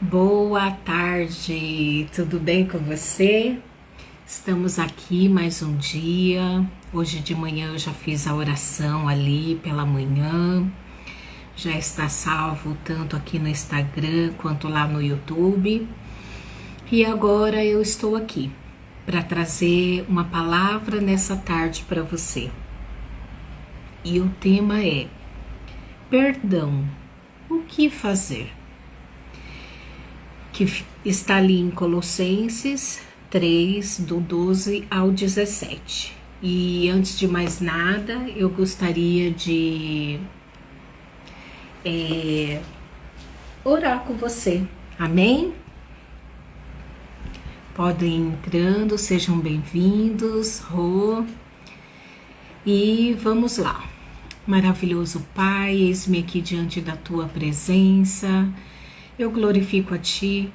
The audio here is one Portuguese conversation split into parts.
Boa tarde, tudo bem com você? Estamos aqui mais um dia. Hoje de manhã eu já fiz a oração ali pela manhã. Já está salvo tanto aqui no Instagram quanto lá no YouTube. E agora eu estou aqui para trazer uma palavra nessa tarde para você. E o tema é perdão. O que fazer? Que está ali em Colossenses 3, do 12 ao 17. E antes de mais nada, eu gostaria de orar com você. Amém? Podem ir entrando, sejam bem-vindos, Rô. E vamos lá. Maravilhoso Pai, eis-me aqui diante da Tua presença. Eu glorifico a Ti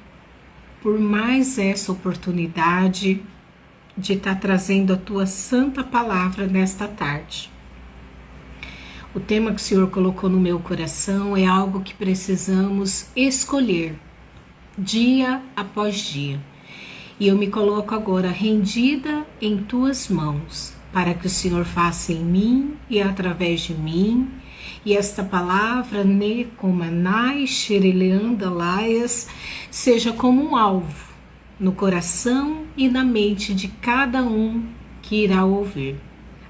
por mais essa oportunidade de estar trazendo a Tua santa palavra nesta tarde. O tema que o Senhor colocou no meu coração é algo que precisamos escolher dia após dia. E eu me coloco agora rendida em Tuas mãos, para que o Senhor faça em mim e através de mim. E esta palavra, Necomanai Xereleandalaias, seja como um alvo no coração e na mente de cada um que irá ouvir.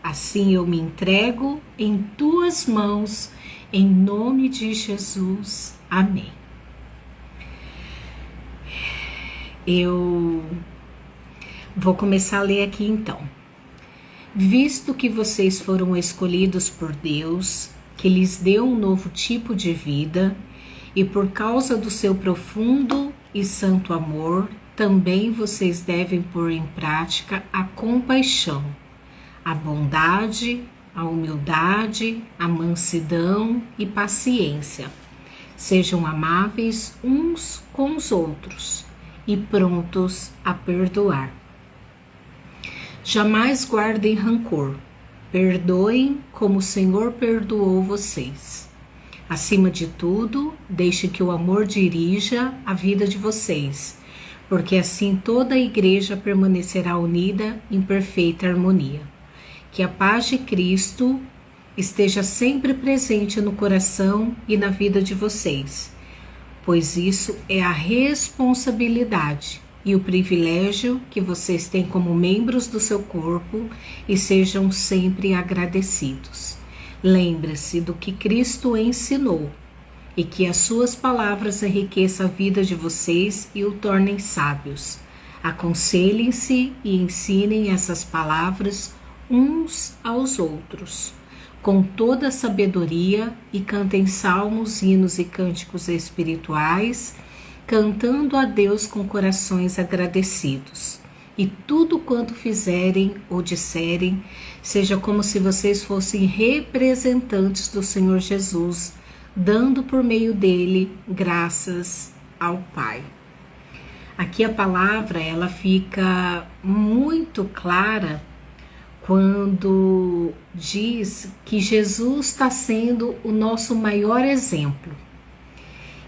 Assim eu me entrego em Tuas mãos, em nome de Jesus. Amém. Eu vou começar a ler aqui então. Visto que vocês foram escolhidos por Deus, que lhes deu um novo tipo de vida, e por causa do seu profundo e santo amor, também vocês devem pôr em prática a compaixão, a bondade, a humildade, a mansidão e paciência. Sejam amáveis uns com os outros e prontos a perdoar. Jamais guardem rancor. Perdoem como o Senhor perdoou vocês. Acima de tudo, deixe que o amor dirija a vida de vocês, porque assim toda a igreja permanecerá unida em perfeita harmonia. Que a paz de Cristo esteja sempre presente no coração e na vida de vocês, pois isso é a responsabilidade e o privilégio que vocês têm como membros do seu corpo, e sejam sempre agradecidos. Lembre-se do que Cristo ensinou e que as suas palavras enriqueçam a vida de vocês e o tornem sábios. Aconselhem-se e ensinem essas palavras uns aos outros, com toda a sabedoria, e cantem salmos, hinos e cânticos espirituais, cantando a Deus com corações agradecidos. E tudo quanto fizerem ou disserem, seja como se vocês fossem representantes do Senhor Jesus, dando por meio dele graças ao Pai. Aqui a palavra ela fica muito clara quando diz que Jesus está sendo o nosso maior exemplo.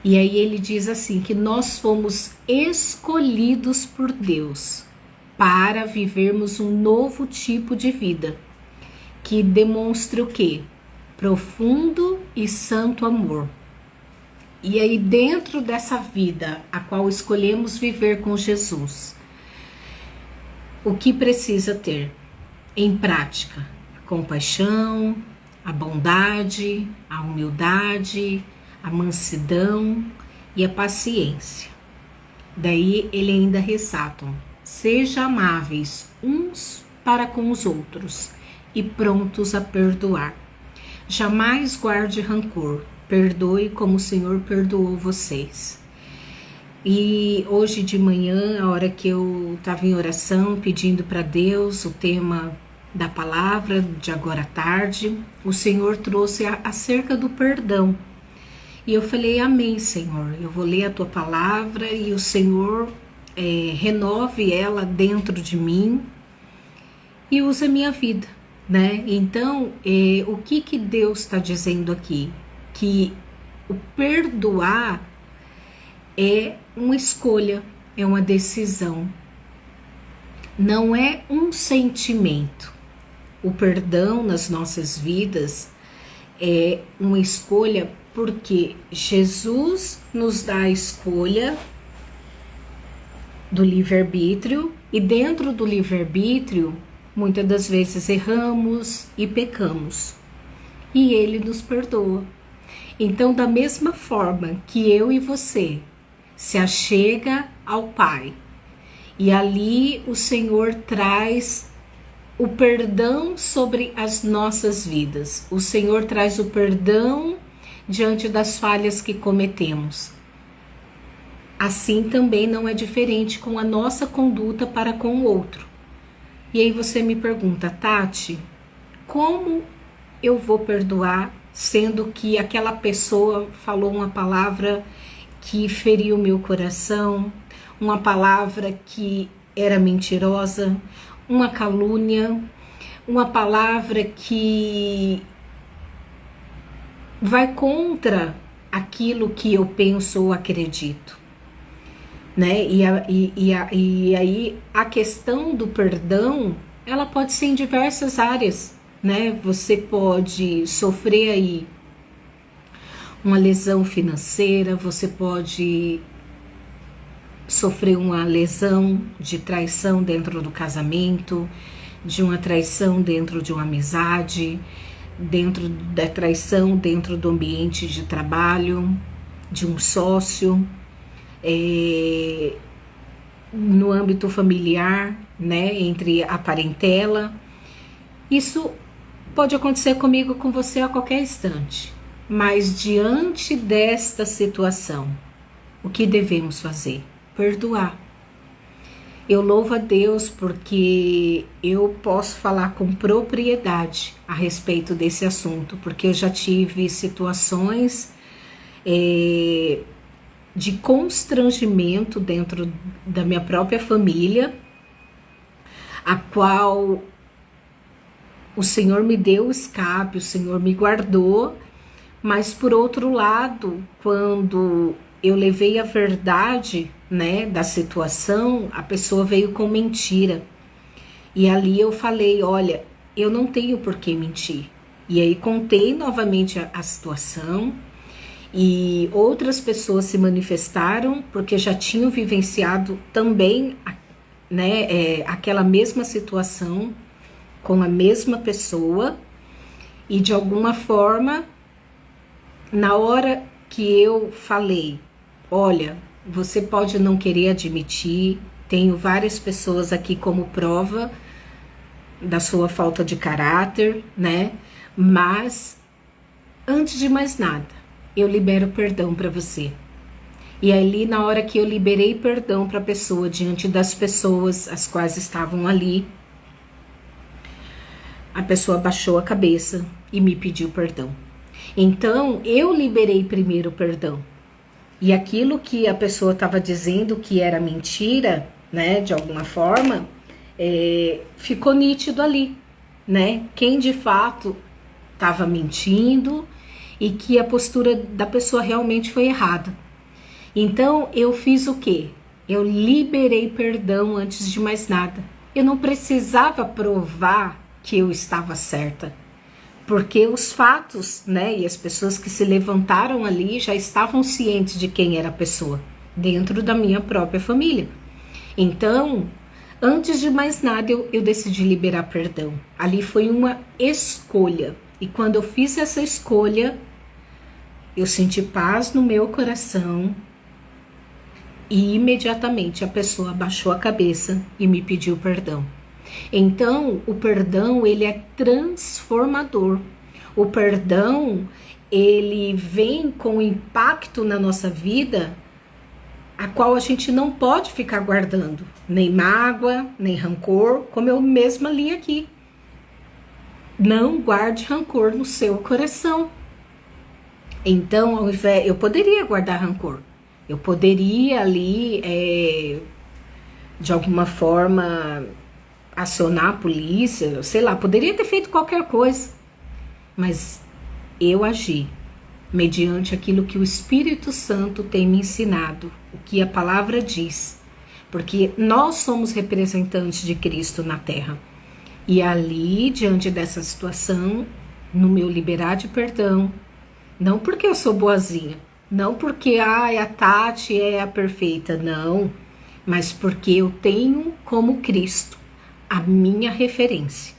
E aí ele diz assim, que nós fomos escolhidos por Deus para vivermos um novo tipo de vida, que demonstra o quê? Profundo e santo amor. E aí dentro dessa vida a qual escolhemos viver com Jesus, o que precisa ter em prática? A compaixão, a bondade, a humildade, a mansidão e a paciência. Daí ele ainda ressalta: sejam amáveis uns para com os outros e prontos a perdoar. Jamais guarde rancor, perdoe como o Senhor perdoou vocês. E hoje de manhã, a hora que eu estava em oração, pedindo para Deus o tema da palavra de agora à tarde, o Senhor trouxe acerca do perdão. E eu falei, amém, Senhor, eu vou ler a Tua palavra e o Senhor renove ela dentro de mim e use a minha vida, né? Então, o que Deus está dizendo aqui? Que o perdoar é uma escolha, é uma decisão. Não é um sentimento. O perdão nas nossas vidas é uma escolha porque Jesus nos dá a escolha do livre-arbítrio e dentro do livre-arbítrio muitas das vezes erramos e pecamos e Ele nos perdoa. Então, da mesma forma que eu e você se achega ao Pai e ali o Senhor traz o perdão sobre as nossas vidas, o Senhor traz o perdão diante das falhas que cometemos. Assim também não é diferente com a nossa conduta para com o outro. E aí você me pergunta, Tati, como eu vou perdoar sendo que aquela pessoa falou uma palavra que feriu meu coração, uma palavra que era mentirosa, uma calúnia, uma palavra que vai contra aquilo que eu penso ou acredito, né? E aí a questão do perdão, ela pode ser em diversas áreas, né? Você pode sofrer aí uma lesão financeira, você pode sofrer uma lesão de traição dentro do casamento, de uma traição dentro de uma amizade, dentro da traição dentro do ambiente de trabalho, de um sócio, no âmbito familiar, né, entre a parentela. Isso pode acontecer comigo, com você a qualquer instante. Mas diante desta situação, o que devemos fazer? Perdoar. Eu louvo a Deus porque eu posso falar com propriedade a respeito desse assunto, porque eu já tive situações de constrangimento dentro da minha própria família, a qual o Senhor me deu escape, o Senhor me guardou, mas por outro lado, quando eu levei a verdade, né, da situação, a pessoa veio com mentira. E ali eu falei, olha, eu não tenho por que mentir. E aí contei novamente a situação e outras pessoas se manifestaram porque já tinham vivenciado também, né, aquela mesma situação com a mesma pessoa e de alguma forma, na hora que eu falei, olha, você pode não querer admitir, tenho várias pessoas aqui como prova da sua falta de caráter, né? Mas, antes de mais nada, eu libero perdão para você. E ali, na hora que eu liberei perdão para a pessoa, diante das pessoas as quais estavam ali, a pessoa baixou a cabeça e me pediu perdão. Então, eu liberei primeiro o perdão. E aquilo que a pessoa estava dizendo que era mentira, né, de alguma forma, ficou nítido ali, né? Quem de fato estava mentindo e que a postura da pessoa realmente foi errada. Então, eu fiz o quê? Eu liberei perdão antes de mais nada. Eu não precisava provar que eu estava certa, porque os fatos, né, e as pessoas que se levantaram ali já estavam cientes de quem era a pessoa, dentro da minha própria família. Então, antes de mais nada, eu decidi liberar perdão. Ali foi uma escolha. E quando eu fiz essa escolha, eu senti paz no meu coração e imediatamente a pessoa abaixou a cabeça e me pediu perdão. Então, o perdão, ele é transformador. O perdão, ele vem com impacto na nossa vida, a qual a gente não pode ficar guardando nem mágoa, nem rancor, como eu mesma li aqui. Não guarde rancor no seu coração. Então, ao invés, eu poderia guardar rancor. Eu poderia ali, de alguma forma, acionar a polícia, sei lá, poderia ter feito qualquer coisa. Mas eu agi mediante aquilo que o Espírito Santo tem me ensinado o que a palavra diz, porque nós somos representantes de Cristo na terra. E ali, diante dessa situação, no meu liberar de perdão, não porque eu sou boazinha, não porque a Tati é a perfeita, não, mas porque eu tenho como Cristo a minha referência.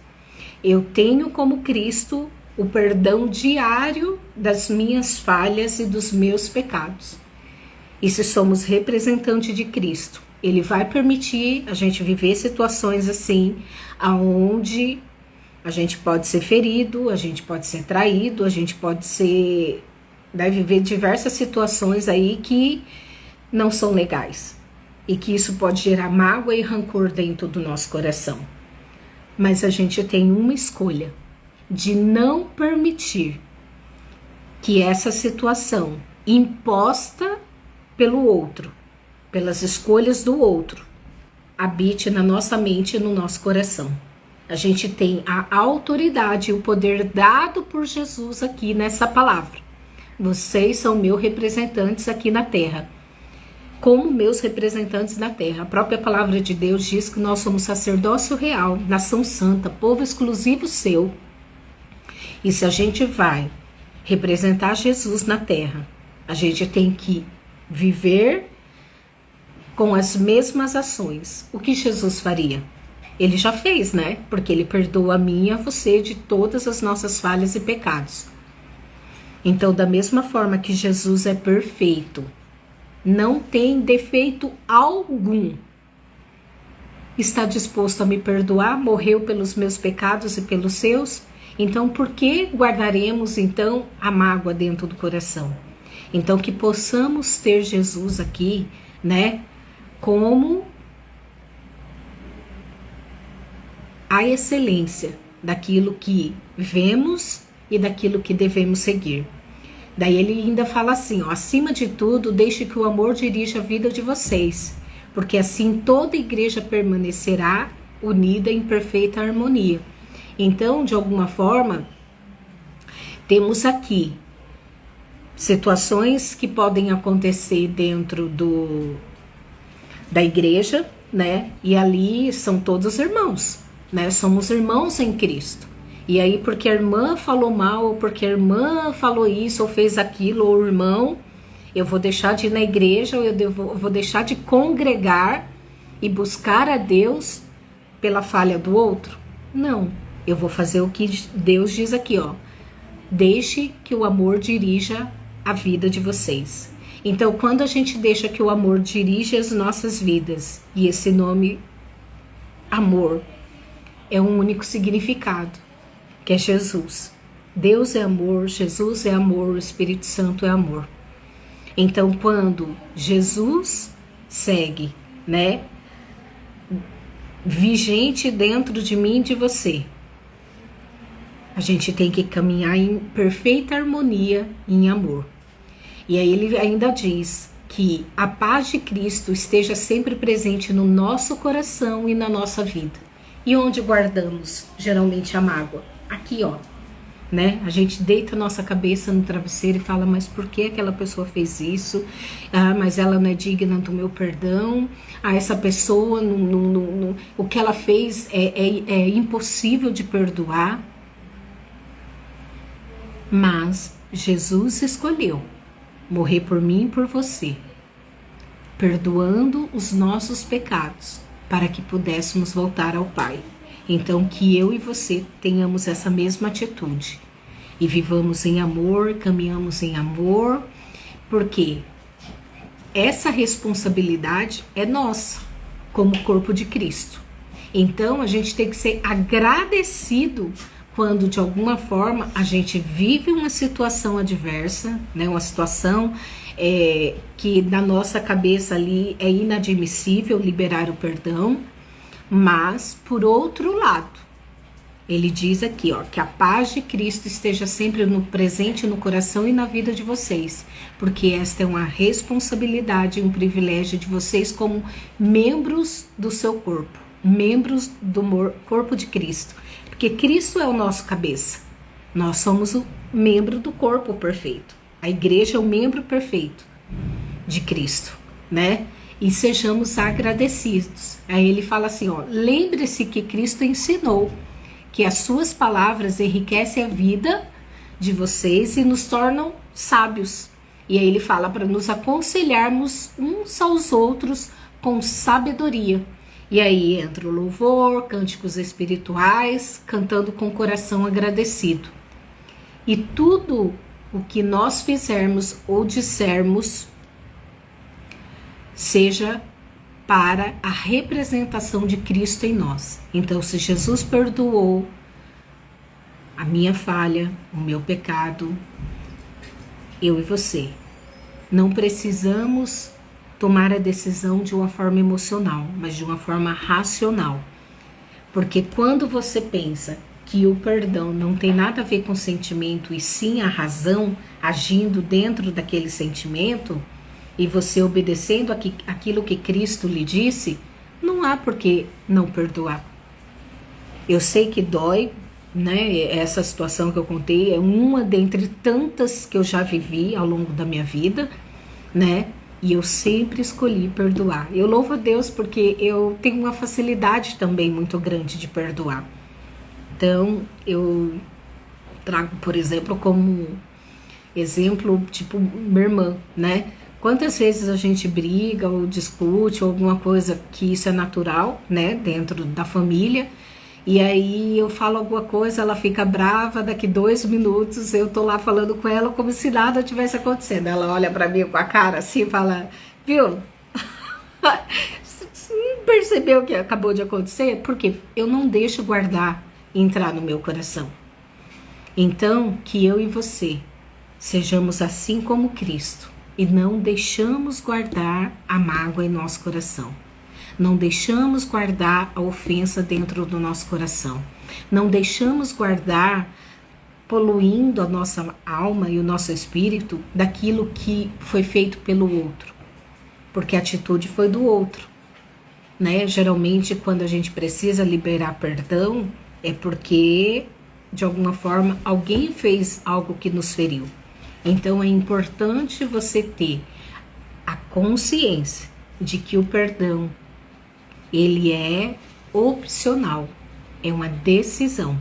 Eu tenho como Cristo o perdão diário das minhas falhas e dos meus pecados. E se somos representantes de Cristo, Ele vai permitir a gente viver situações assim, aonde a gente pode ser ferido, a gente pode ser traído, a gente pode ser, vai viver diversas situações aí que não são legais. E que isso pode gerar mágoa e rancor dentro do nosso coração. Mas a gente tem uma escolha de não permitir que essa situação imposta pelo outro, pelas escolhas do outro, habite na nossa mente e no nosso coração. A gente tem a autoridade e o poder dado por Jesus aqui nessa palavra. Vocês são meus representantes aqui na terra, como meus representantes na terra. A própria palavra de Deus diz que nós somos sacerdócio real, nação santa, povo exclusivo seu. E se a gente vai representar Jesus na terra, a gente tem que viver com as mesmas ações. O que Jesus faria? Ele já fez, né? Porque Ele perdoa a mim e a você de todas as nossas falhas e pecados. Então, da mesma forma que Jesus é perfeito, não tem defeito algum, está disposto a me perdoar, morreu pelos meus pecados e pelos seus, então por que guardaremos então a mágoa dentro do coração? Então que possamos ter Jesus aqui, né, como a excelência daquilo que vemos e daquilo que devemos seguir. Daí ele ainda fala assim, ó, acima de tudo, deixe que o amor dirija a vida de vocês, porque assim toda igreja permanecerá unida em perfeita harmonia. Então, de alguma forma, temos aqui situações que podem acontecer dentro da igreja, né? E ali são todos irmãos, né? Somos irmãos em Cristo. E aí, porque a irmã falou mal, ou porque a irmã falou isso, ou fez aquilo, ou o irmão, eu vou deixar de ir na igreja, ou eu vou deixar de congregar e buscar a Deus pela falha do outro? Não, eu vou fazer o que Deus diz aqui, ó. Deixe que o amor dirija a vida de vocês. Então, quando a gente deixa que o amor dirija as nossas vidas, e esse nome, amor, é um único significado, que é Jesus. Deus é amor, Jesus é amor, o Espírito Santo é amor. Então, quando Jesus segue, né, vigente dentro de mim e de você, a gente tem que caminhar em perfeita harmonia, em amor. E aí ele ainda diz que a paz de Cristo esteja sempre presente no nosso coração e na nossa vida. E onde guardamos geralmente a mágoa? Aqui, ó, né? A gente deita a nossa cabeça no travesseiro e fala, mas por que aquela pessoa fez isso? Ah, mas ela não é digna do meu perdão. Ah, essa pessoa, o que ela fez é impossível de perdoar. Mas Jesus escolheu morrer por mim e por você, perdoando os nossos pecados, para que pudéssemos voltar ao Pai. Então, que eu e você tenhamos essa mesma atitude e vivamos em amor, caminhamos em amor, porque essa responsabilidade é nossa, como corpo de Cristo. Então, a gente tem que ser agradecido quando, de alguma forma, a gente vive uma situação adversa, né, uma situação que na nossa cabeça ali é inadmissível liberar o perdão. Mas, por outro lado, ele diz aqui, ó, que a paz de Cristo esteja sempre no presente, no coração e na vida de vocês, porque esta é uma responsabilidade, um privilégio de vocês como membros do seu corpo, membros do corpo de Cristo, porque Cristo é o nosso cabeça, nós somos o membro do corpo perfeito, a igreja é o membro perfeito de Cristo. né? E sejamos agradecidos. Aí ele fala assim, ó, lembre-se que Cristo ensinou que as suas palavras enriquecem a vida de vocês e nos tornam sábios. E aí ele fala para nos aconselharmos uns aos outros com sabedoria. E aí entra o louvor, cânticos espirituais, cantando com o coração agradecido. E tudo o que nós fizermos ou dissermos seja para a representação de Cristo em nós. Então, se Jesus perdoou a minha falha, o meu pecado, eu e você, não precisamos tomar a decisão de uma forma emocional, mas de uma forma racional. Porque quando você pensa que o perdão não tem nada a ver com sentimento e sim a razão agindo dentro daquele sentimento, e você obedecendo aquilo que Cristo lhe disse, não há por que não perdoar. Eu sei que dói, né? Essa situação que eu contei é uma dentre tantas que eu já vivi ao longo da minha vida, né? E eu sempre escolhi perdoar. Eu louvo a Deus porque eu tenho uma facilidade também muito grande de perdoar. Então, eu trago, por exemplo, como exemplo, tipo, minha irmã, né? Quantas vezes a gente briga ou discute ou alguma coisa que isso é natural, né? Dentro da família. E aí eu falo alguma coisa, ela fica brava, daqui 2 minutos eu tô lá falando com ela como se nada tivesse acontecendo. Ela olha pra mim com a cara assim e fala, viu? Você não percebeu o que acabou de acontecer? Porque eu não deixo guardar e entrar no meu coração. Então, que eu e você sejamos assim como Cristo e não deixamos guardar a mágoa em nosso coração. Não deixamos guardar a ofensa dentro do nosso coração. Não deixamos guardar, poluindo a nossa alma e o nosso espírito daquilo que foi feito pelo outro. Porque a atitude foi do outro, né? Geralmente, quando a gente precisa liberar perdão, é porque, de alguma forma, alguém fez algo que nos feriu. Então, é importante você ter a consciência de que o perdão ele é opcional, é uma decisão.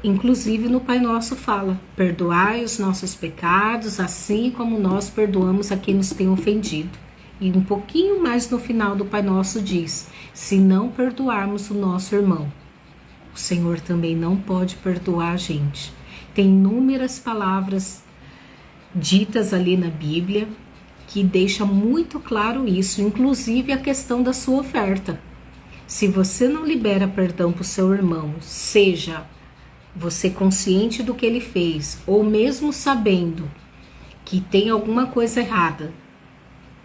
Inclusive no Pai Nosso fala, perdoai os nossos pecados, assim como nós perdoamos a quem nos tem ofendido. E um pouquinho mais no final do Pai Nosso diz, se não perdoarmos o nosso irmão, o Senhor também não pode perdoar a gente. Tem inúmeras palavras ditas ali na Bíblia que deixa muito claro isso, inclusive a questão da sua oferta. Se você não libera perdão para o seu irmão, seja você consciente do que ele fez, ou mesmo sabendo que tem alguma coisa errada,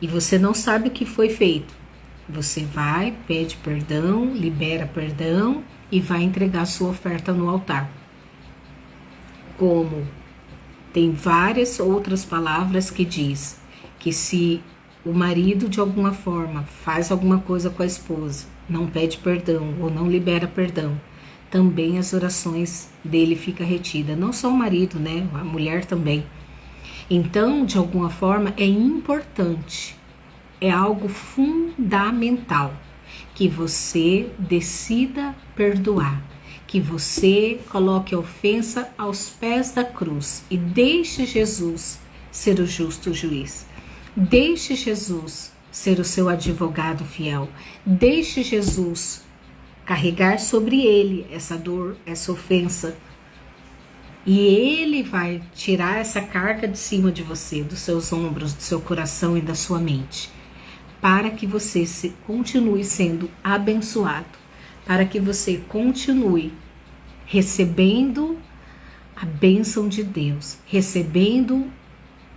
e você não sabe o que foi feito, você vai, pede perdão, libera perdão e vai entregar sua oferta no altar. Como tem várias outras palavras que diz que se o marido de alguma forma faz alguma coisa com a esposa, não pede perdão ou não libera perdão, também as orações dele ficam retidas. Não só o marido, né? A mulher também. Então, de alguma forma, é importante, é algo fundamental que você decida perdoar, que você coloque a ofensa aos pés da cruz e deixe Jesus ser o justo juiz. Deixe Jesus ser o seu advogado fiel. Deixe Jesus carregar sobre ele essa dor, essa ofensa. E ele vai tirar essa carga de cima de você, dos seus ombros, do seu coração e da sua mente, para que você continue sendo abençoado, para que você continue recebendo a bênção de Deus, recebendo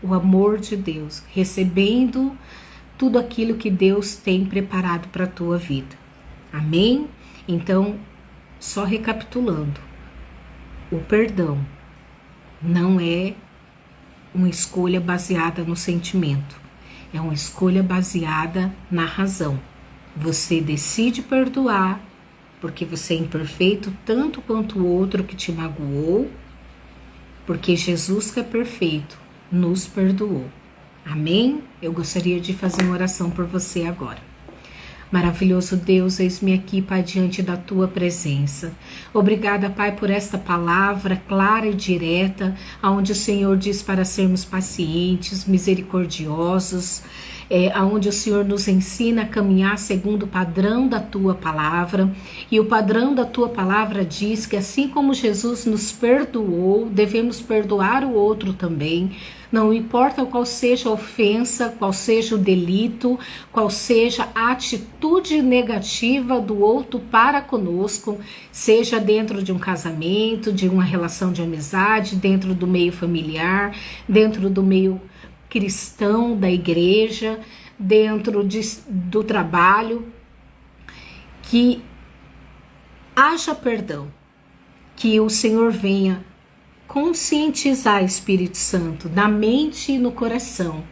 o amor de Deus, recebendo tudo aquilo que Deus tem preparado para a tua vida. Amém? Então, só recapitulando, o perdão não é uma escolha baseada no sentimento, é uma escolha baseada na razão. Você decide perdoar porque você é imperfeito tanto quanto o outro que te magoou, porque Jesus, que é perfeito, nos perdoou. Amém? Eu gostaria de fazer uma oração por você agora. Maravilhoso Deus, eis-me aqui, Pai, diante da Tua presença. Obrigada, Pai, por esta palavra clara e direta, onde o Senhor diz para sermos pacientes, misericordiosos, onde o Senhor nos ensina a caminhar segundo o padrão da Tua palavra. E o padrão da Tua palavra diz que assim como Jesus nos perdoou, devemos perdoar o outro também. Não importa qual seja a ofensa, qual seja o delito, qual seja a atitude negativa do outro para conosco, seja dentro de um casamento, de uma relação de amizade, dentro do meio familiar, dentro do meio cristão, da igreja, dentro do trabalho, que haja perdão, que o Senhor venha conscientizar, Espírito Santo, na mente e no coração,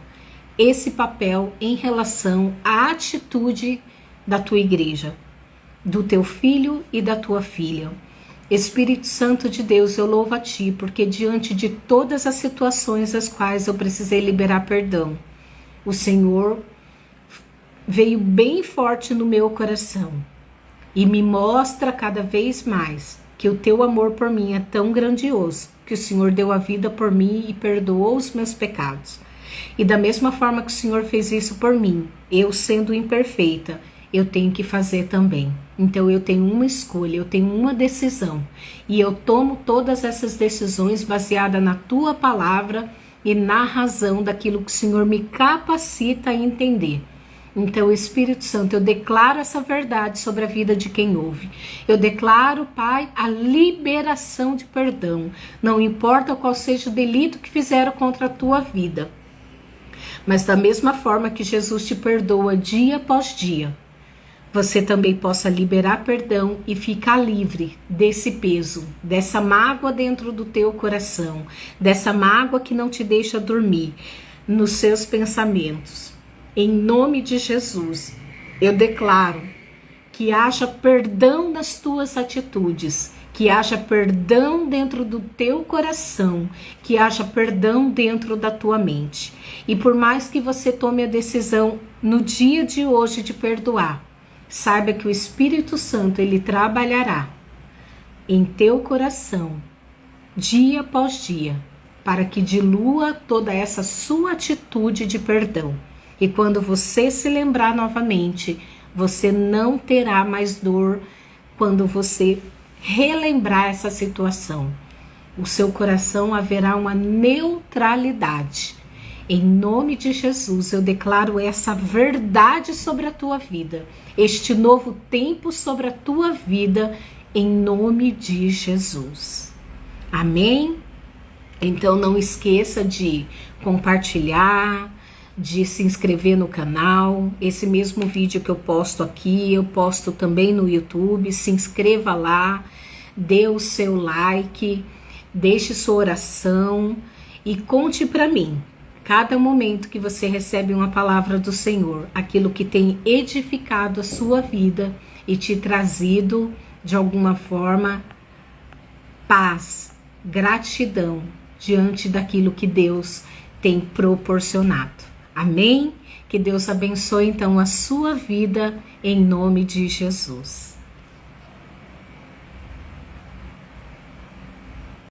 esse papel em relação à atitude da tua igreja, do teu filho e da tua filha. Espírito Santo de Deus, eu louvo a Ti, porque diante de todas as situações as quais eu precisei liberar perdão, o Senhor veio bem forte no meu coração e me mostra cada vez mais que o Teu amor por mim é tão grandioso, que o Senhor deu a vida por mim e perdoou os meus pecados. E da mesma forma que o Senhor fez isso por mim, eu sendo imperfeita, eu tenho que fazer também. Então eu tenho uma escolha, eu tenho uma decisão. E eu tomo todas essas decisões baseadas na Tua palavra e na razão daquilo que o Senhor me capacita a entender. Então, Espírito Santo, eu declaro essa verdade sobre a vida de quem ouve. Eu declaro, Pai, a liberação de perdão. Não importa qual seja o delito que fizeram contra a tua vida. Mas da mesma forma que Jesus te perdoa dia após dia, você também possa liberar perdão e ficar livre desse peso, dessa mágoa dentro do teu coração, dessa mágoa que não te deixa dormir nos seus pensamentos. Em nome de Jesus, eu declaro que haja perdão nas tuas atitudes, que haja perdão dentro do teu coração, que haja perdão dentro da tua mente. E por mais que você tome a decisão no dia de hoje de perdoar, saiba que o Espírito Santo, ele trabalhará em teu coração, dia após dia, para que dilua toda essa sua atitude de perdão. E quando você se lembrar novamente, você não terá mais dor quando você relembrar essa situação. O seu coração haverá uma neutralidade. Em nome de Jesus, eu declaro essa verdade sobre a tua vida, este novo tempo sobre a tua vida, em nome de Jesus. Amém? Então não esqueça de compartilhar, de se inscrever no canal. Esse mesmo vídeo que eu posto aqui, eu posto também no YouTube. Se inscreva lá, dê o seu like, deixe sua oração e conte para mim, cada momento que você recebe uma palavra do Senhor, aquilo que tem edificado a sua vida e te trazido de alguma forma paz, gratidão diante daquilo que Deus tem proporcionado. Amém? Que Deus abençoe então a sua vida em nome de Jesus.